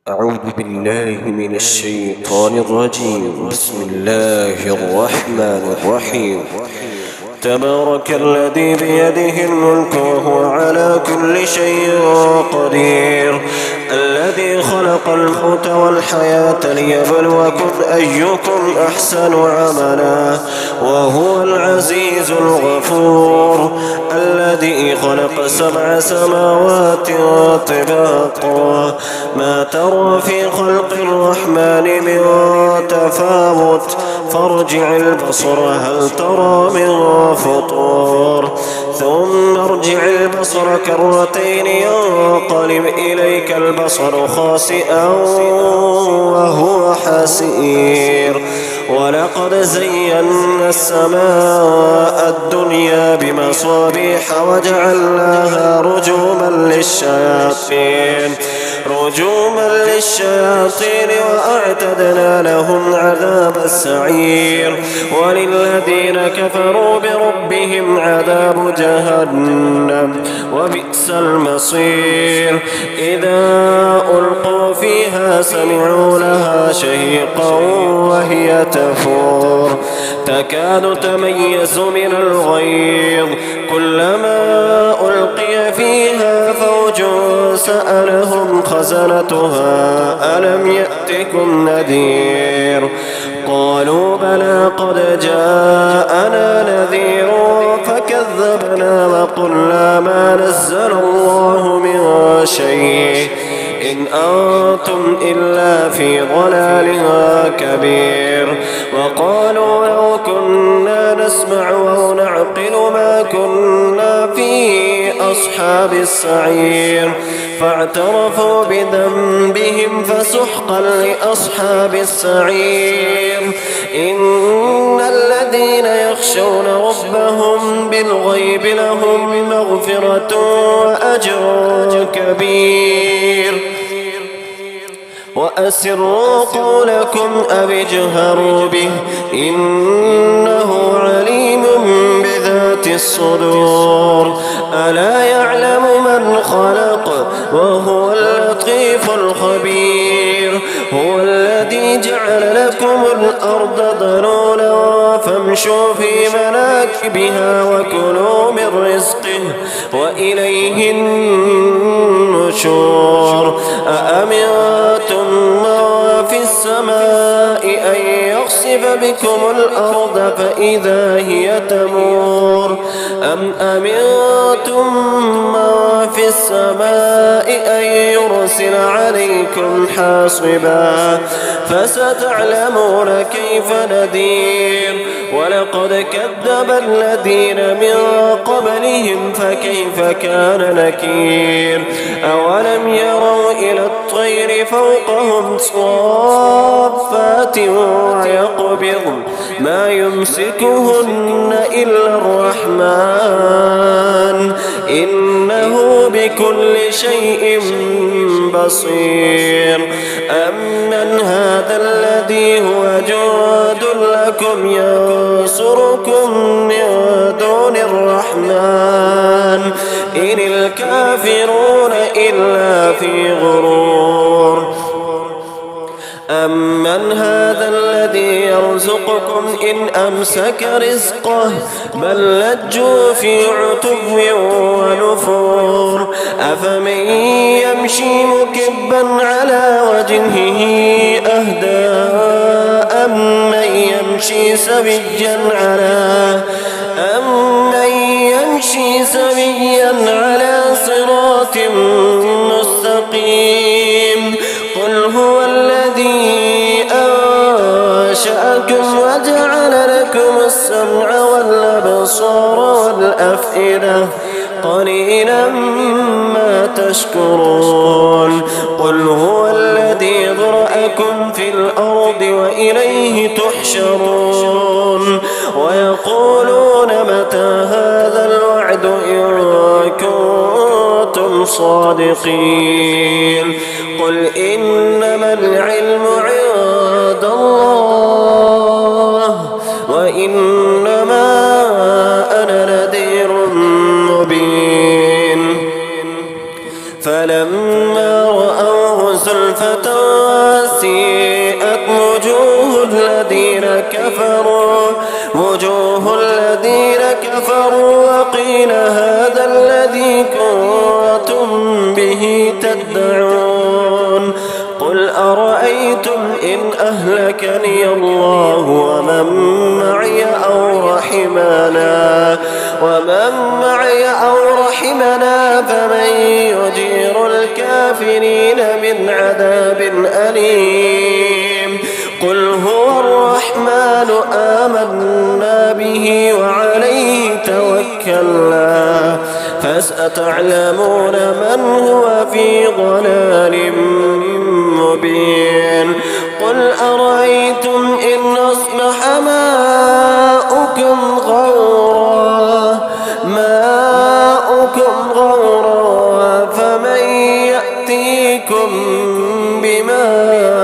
أعوذ بالله من الشيطان الرجيم. بسم الله الرحمن الرحيم. تبارك الذي بيده الملك وهو على كل شيء قدير، الذي خلق الموت والحياة ليبلوكم أيكم أحسن عملا، وهو العزيز الغفور، الذي خلق 7 سماوات طباقا، ما ترى في خلق الرحمن من تفاوت، فارجع البصر هل ترى من فطور، ثم ارجع البصر كرتين ينقلب إليك البصر خاسئا وهو حسير. ولقد زينا السماء الدنيا بمصابيح وجعلناها رجوما للشياطين وأعتدنا لهم عذاب السعير. وللذين كفروا بربهم عذاب جهنم وبئس المصير. إذا ألقوا فيها سمعوا لها شهيقا وهي تفور، تكاد تميز من الغيظ، كلما ألقي فيها فوج سألهم خزنتها ألم يأتكم نذير، قالوا بلى قد جاءنا نذير فكذبنا وقلنا ما نزل الله من شيء إن أنتم إلا في ضلال كبير. وقالوا لو كنا نسمع أو نعقل ما كنا في أصحاب السعير، فاعترفوا بذنبهم فسحقا لأصحاب السعير. إن الذين يخشون ربهم بالغيب لهم مغفرة وأجر كبير. وأسروا قولكم أو اجهروا به إنه عليم بذات الصدور. ألا يعلم من خلق وهو اللطيف الخبير. هو الذي جعل لكم الأرض ذلولا فامشوا في مناكبها وكلوا من رزقه وإليه النشور. أأمنتم ما في السماء أن يخسف بكم الأرض فإذا هي تمور، أم أمنتم ما في السماء أن يرسل عليكم حاصبا، فستعلمون كيف نذير. ولقد كذب الذين من قبلهم فكيف كان نكير. أولم يروا إلى الطير فوقهم صافات ويقبض ما يمسكهن إلا الرحمن إنه بكل شيء بصير. أمن هذا الذي هو جند لكم ينصركم من دون الرحمن إن الكافرون إلا في غرور. أمن هذا الذي يرزقكم إن أمسك رزقه بل لجوا في عتو ونفور. أفمن يمشي مكبا على وجهه أهدى أمن يمشي سويا على صراط مستقيم. قل هو الذي أنشأكم وجعل لكم السمع والأبصار والأفئدة قليلا ما تشكرون. قل هو الذي ذرأكم في الأرض وإليه تحشرون. ويقولون متى هذا الوعد إن كنتم صادقين. قل إنما العلم عند الله وإنما أنا نذير مبين. فلما رأوه زلفى زلفة سيئت وجوه الذين كفروا وقيل هذا الذي كنتم به تدعون قل أرأيتم إن أهلكني الله ومن معي أو رحمنا فمن يجير الكافرين من عذاب أليم قل هو الرحمن آمنا به وعليه توكلنا فستعلمون من هو في ضلال مبين قل أرأيتم إن أصبح ماؤكم غورا فمن يأتيكم بماء